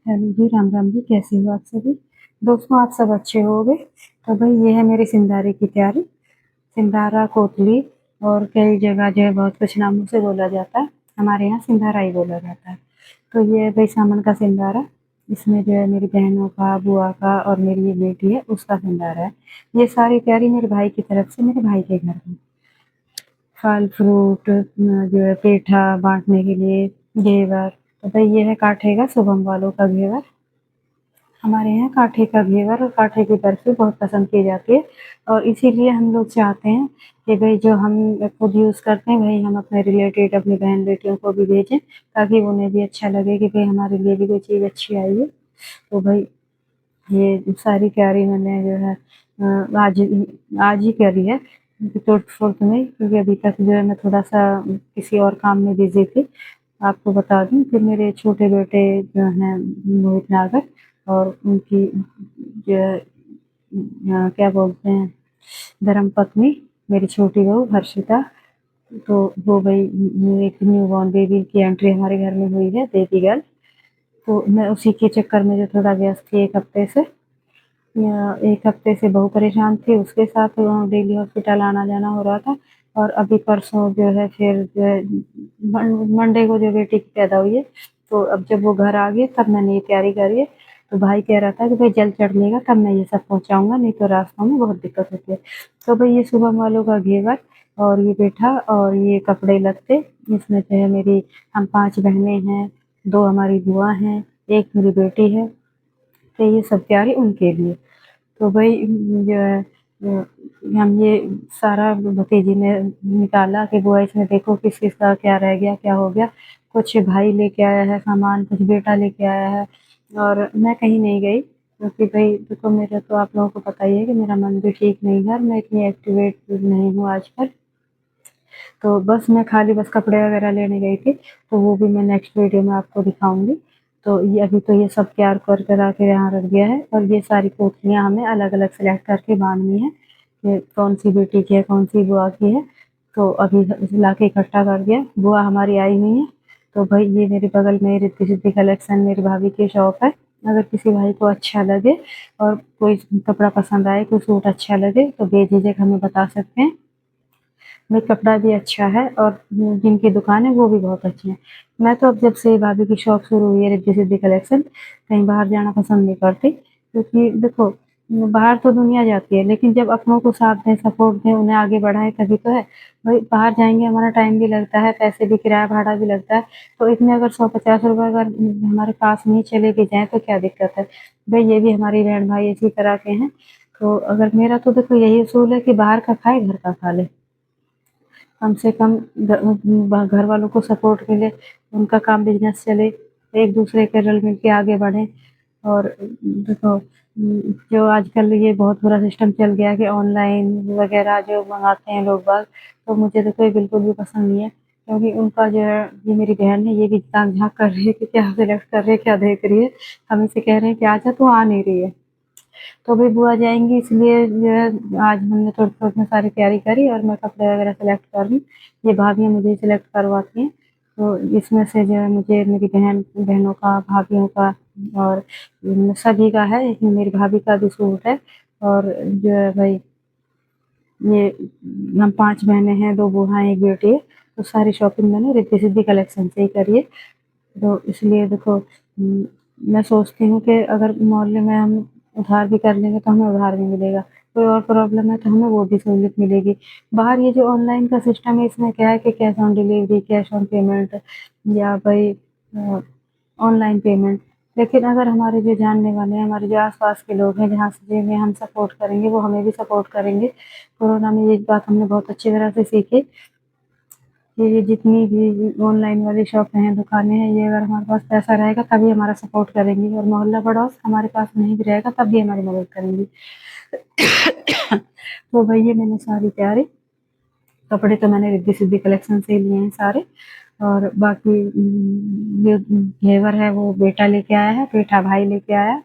Hello जी, राम राम जी, कैसे हो आप सभी? दोस्तों, आप सब अच्छे होंगे? तो भाई ये है मेरी सिंधारे की तैयारी। सिंधारा, कोतली और कई जगह जो है बहुत कुछ नामों से बोला जाता है। हमारे यहाँ सिंधारा ही बोला जाता है। तो ये है भाई सामान का सिंधारा। इसमें जो है मेरी बहनों का, बुआ का और मेरी ये बेटी है उसका सिंधारा है। ये सारी तैयारी मेरे भाई की तरफ से मेरे भाई के घर में। फल फ्रूट जो है पेठा बाँटने के लिए, घेवर। तो भाई ये है काठे का, शुभम वालों का घेवर। हमारे यहाँ काठे का घेवर और काठे की बर्फी बहुत पसंद की जाती है और इसीलिए हम लोग चाहते हैं कि भाई जो हम खुद यूज़ करते हैं वही हम अपने रिलेटेड अपनी बहन बेटियों को भी भेजें, ताकि उन्हें भी अच्छा लगे कि भाई हमारे लिए भी कोई चीज़ अच्छी आई है। तो भाई ये सारी तैयारी मैंने जो है आज ही करी है, तुरंत-फुर्त में, क्योंकि अभी तक जो है मैं थोड़ा-सा किसी और काम में बिज़ी थी। आपको बता दूँ कि मेरे छोटे बेटे जो हैं मोहित नागर और उनकी जो है क्या बोलते हैं, धर्मपत्नी मेरी छोटी बहू हर्षिता। तो वो भई एक न्यूबॉर्न बेबी की एंट्री हमारे घर में हुई है, बेबी गर्ल। तो मैं उसी के चक्कर में जो थोड़ा व्यस्त थी 1 हफ्ते से। 1 हफ्ते से बहू परेशान थी, उसके साथ डेली हॉस्पिटल आना-जाना हो रहा था और अभी परसों जो है फिर जो है मंडे को जो बेटी की पैदा हुई है, तो अब जब वो घर आ गई तब मैंने ये तैयारी करी है। तो भाई कह रहा था कि भई जल्द चढ़ लेगा तब मैं ये सब पहुँचाऊँगा, नहीं तो रास्तों में बहुत दिक्कत होती है। तो भई ये शुभम वालों का घेवर और ये पेठा और ये कपड़े-लत्ते, इसमें जो है मेरी हम 5 बहनें हैं, 2 हमारी बुआ हैं, 1 मेरी बेटी है, तो ये सब तैयारी उनके लिए। तो भई जो है हम ये सारा भतीजी ने निकाला कि बुआ इसमें देखो किस-किस का क्या रह गया, क्या हो गया। कुछ भाई लेके आया है सामान, कुछ बेटा लेके आया है और मैं कहीं नहीं गई, क्योंकि भई देखो मेरा तो आप लोगों को पता ही है कि मेरा मन भी ठीक नहीं है और मैं इतनी एक्टिवेट नहीं हूँ आजकल। तो बस मैं खाली बस कपड़े वगैरह लेने गई थी, तो वो भी मैं नेक्स्ट वीडियो में आपको दिखाऊँगी। तो ये अभी तो ये सब तैयार कर करा के यहाँ रख दिया है और ये सारी पोटलियाँ हमें अलग-अलग सेलेक्ट करके बाँधनी है कि कौन-सी बेटी की है, कौन-सी बुआ की है। तो अभी लाके इकट्ठा कर दिया। बुआ हमारी आई हुई हैं, तो भई ये मेरे बगल में रिद्धि-सिद्धि कलेक्शन मेरी भाभी की शॉप है। अगर किसी भाई को अच्छा लगे और कोई कपड़ा पसंद आए, कोई सूट अच्छा लगे, तो बेझिझक हमें बता सकते हैं। भाई कपड़ा भी अच्छा है और जिनकी दुकान है वो भी बहुत अच्छी है। मैं तो अब जब से भाभी की शॉप शुरू हुई है रिद्धि सिद्धि कलेक्शन, कहीं बाहर जाना पसंद नहीं करती, क्योंकि देखो बाहर तो दुनिया जाती है, लेकिन जब अपनों को साथ दें, सपोर्ट दें, उन्हें आगे बढ़ाएँ तभी तो है। भाई बाहर जाएँगे हमारा टाइम भी लगता है, पैसे भी किराया भाड़ा भी लगता है, तो इसमें अगर 100-50 रुपए अगर हमारे पास में ही चले भी जाएँ तो क्या दिक्कत है। भई ये भी हमारी बहन-भाई इसी तरह के हैं, तो अगर मेरा तो देखो यही उसूल है कि बाहर का खाए, घर का खा ले। कम से कम घर वालों को सपोर्ट मिले, उनका काम बिज़नेस चले, एक-दूसरे के रल-मिल के आगे बढ़ें और देखो जो आजकल ये बहुत बुरा सिस्टम चल गया है कि ऑनलाइन वग़ैरह जो मँगाते हैं लोग बाग, तो मुझे देखो ये बिल्कुल भी पसंद नहीं है, क्योंकि उनका जो है ये मेरी बहन है, ये भी ताक-झाँक कर रही है कि क्या सिलेक्ट कर रही है, क्या देख रही है। हम इसे कह रहे हैं कि आजा, तू आ नहीं रही है। तो अभी बुआ जाएँगी इसलिए जो है आज हमने थोड़ी-थोड़ी में सारी तैयारी करी और मैं कपड़े वगैरह सेलेक्ट कर रही हूँ। ये भाभियाँ मुझे ही सिलेक्ट करवाती हैं। तो इसमें से जो है मुझे मेरी बहनों का, भाभियों का और सभी का है। इसमें मेरी भाभी का भी सूट है और जो है भई ये हम 5 बहनें हैं, 2 बुआ हैं, 1 बेटी है। तो सारी शॉपिंग मैंने रिद्धि-सिद्धि कलेक्शन से ही करी है। तो इसलिए देखो मैं सोचती हूँ कि अगर मोहल्ले में हम उधार भी कर लेंगे तो हमें उधार भी मिलेगा। कोई और प्रॉब्लम है तो हमें वो भी सहूलियत मिलेगी। बाहर ये जो ऑनलाइन का सिस्टम है इसमें क्या है कि cash on delivery, cash on payment या भई ऑनलाइन पेमेंट। लेकिन अगर हमारे जो जानने वाले हैं, हमारे जो आस-पास के लोग हैं, जहाँ से जिन्हें हम सपोर्ट करेंगे वो हमें भी सपोर्ट करेंगे। कोरोना में ये बात हमने बहुत अच्छी तरह से सीखी। ये जितनी भी ऑनलाइन वाली शॉपें हैं, दुकानें हैं, ये अगर हमारे पास पैसा रहेगा तभी हमारा सपोर्ट करेंगी और मोहल्ला पड़ोस हमारे पास नहीं भी रहेगा तब भी हमारी मदद करेंगी। तो भई ये मैंने सारी तैयारी, कपड़े तो मैंने रिद्धि-सिद्धि कलेक्शन से ही लिए हैं सारे और बाकी ये घेवर है वो बेटा लेके आया है, पेठा भाई लेके आया है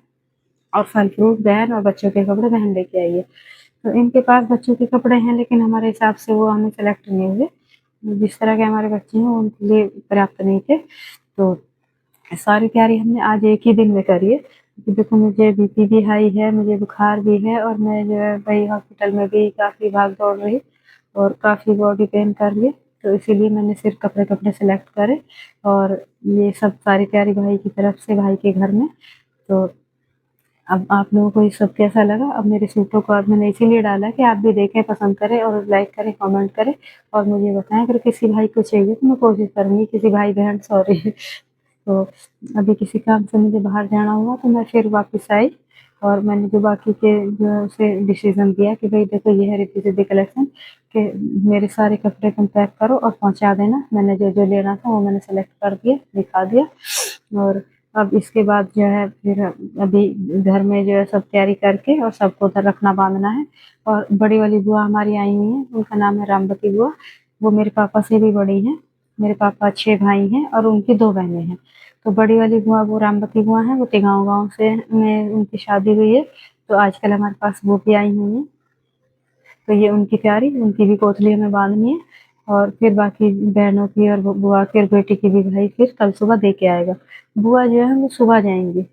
और फल-फ्रूट बहन और बच्चों के कपड़े बहन लेके आई है। तो इनके पास बच्चों के कपड़े हैं लेकिन हमारे हिसाब से वो हमें सेलेक्ट नहीं हुए। जिस तरह के हमारे बच्चे हैं वो उनके लिए पर्याप्त नहीं थे। तो सारी तैयारी हमने आज एक ही दिन में करी है, क्योंकि देखो मुझे बीपी भी हाई है, मुझे बुखार भी है और मैं जो है वही हॉस्पिटल में भी काफ़ी भाग-दौड़ रही और काफ़ी बॉडी पेन कर लिए, तो इसीलिए मैंने सिर्फ कपड़े-कपड़े सेलेक्ट करे और ये सब सारी तैयारी भाई की तरफ से, भाई के घर में। तो अब आप लोगों को ये सब कैसा लगा? अब मेरे सूटों को अब मैंने इसीलिए डाला कि आप भी देखें, पसंद करें और लाइक करें, कमेंट करें और मुझे बताएँ अगर किसी भाई को चाहिए तो मैं कोशिश करूँगी, किसी भाई-बहन सॉरी तो अभी किसी काम से मुझे बाहर जाना हुआ तो मैं फिर वापस आई और मैंने जो बाकी के जो है उसे डिसीज़न दिया कि भई देखो ये है रिद्धि-सिद्धि कलेक्शन कि मेरे सारे कपड़े तुम पैक करो और पहुँचा देना। मैंने जो-जो लेना था वो मैंने सेलेक्ट कर दिया, दिखा दिया और अब इसके बाद जो है फिर अभी घर में जो है सब तैयारी करके और सबको उधर रखना-बाँधना है और बड़ी वाली बुआ हमारी आई हुई हैं, उनका नाम है रामवती बुआ, वो मेरे पापा से भी बड़ी हैं। मेरे पापा 6 भाई हैं और उनकी 2 बहनें हैं। तो बड़ी वाली बुआ वो रामवती बुआ हैं, वो तिगाँव गाँव से में उनकी शादी हुई है, तो आजकल हमारे पास वो भी आई हुई हैं। तो ये उनकी तैयारी, उनकी भी कोठली हमें बाँधनी है और फिर बाकी बहनों की और बुआ की और बेटी की भी भाई फिर कल सुबह दे के आएगा। बुआ जो है वो सुबह जाएँगी।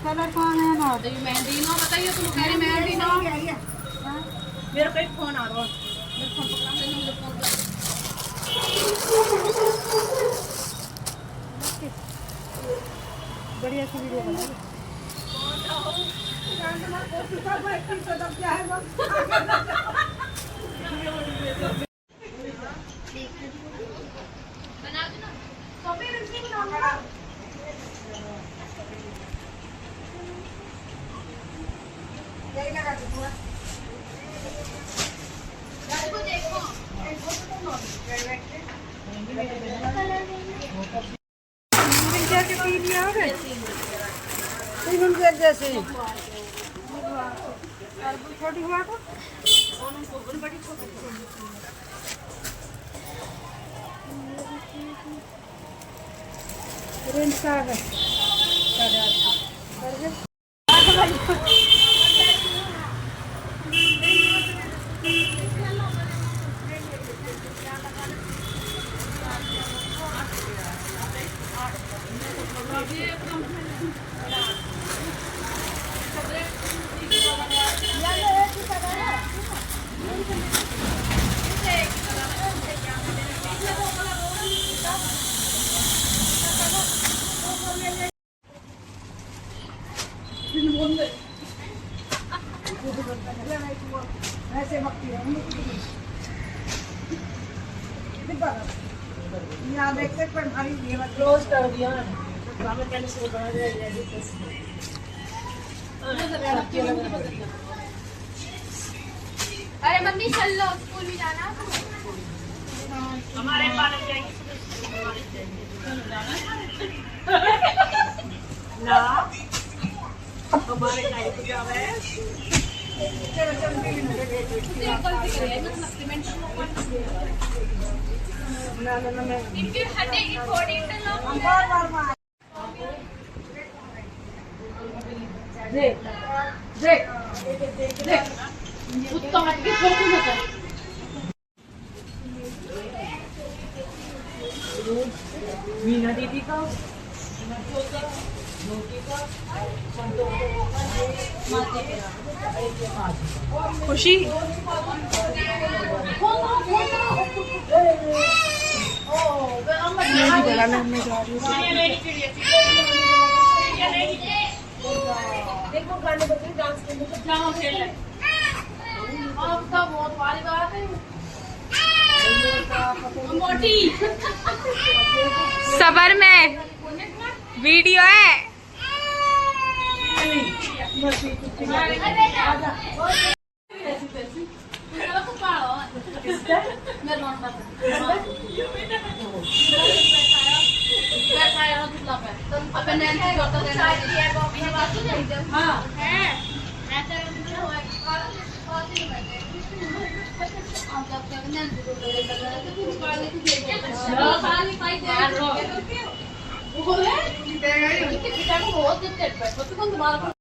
कलर कौन है ना? मेहंदी ना बताइए तुम कह रहे मेहंदी ना मेरा कहीं फोन आ रहा है मेरे फोन पकड़ा मैंने मुझे फोन कर बढ़िया सी वीडियो बना बना दो ना कॉपी रखनी ना देखो देखो जैसे छोटी हुआ को यहाँ देखते पर भारी ये मत क्लोज कर दिया ना पहले से बना दिया अरे मम्मी चल लो स्कूल भी जाना हमारे पास जाएंगे ना हमारे टाइम पे क्या है इनके हटेगी थोड़ी देख देख देख कुत्ता हट के फोटो होता है मीना दीदी का खुशी देखो गाने बजे डांस करने को जाओ खेल रहे अब तो बहुत वाली बात है मोटी सबर में वीडियो है बैठा है दूसरा पे अपन ने ऐसे जोता देना है ये बात तो नहीं हां है ऐसा कुछ हुआ है बात नहीं बैठे हम जब तक नहीं जोता देना तो कुछ काले की दे खाली पाई दे वो बोले कितना बहुत देते हैं तो कौन तुम्हारा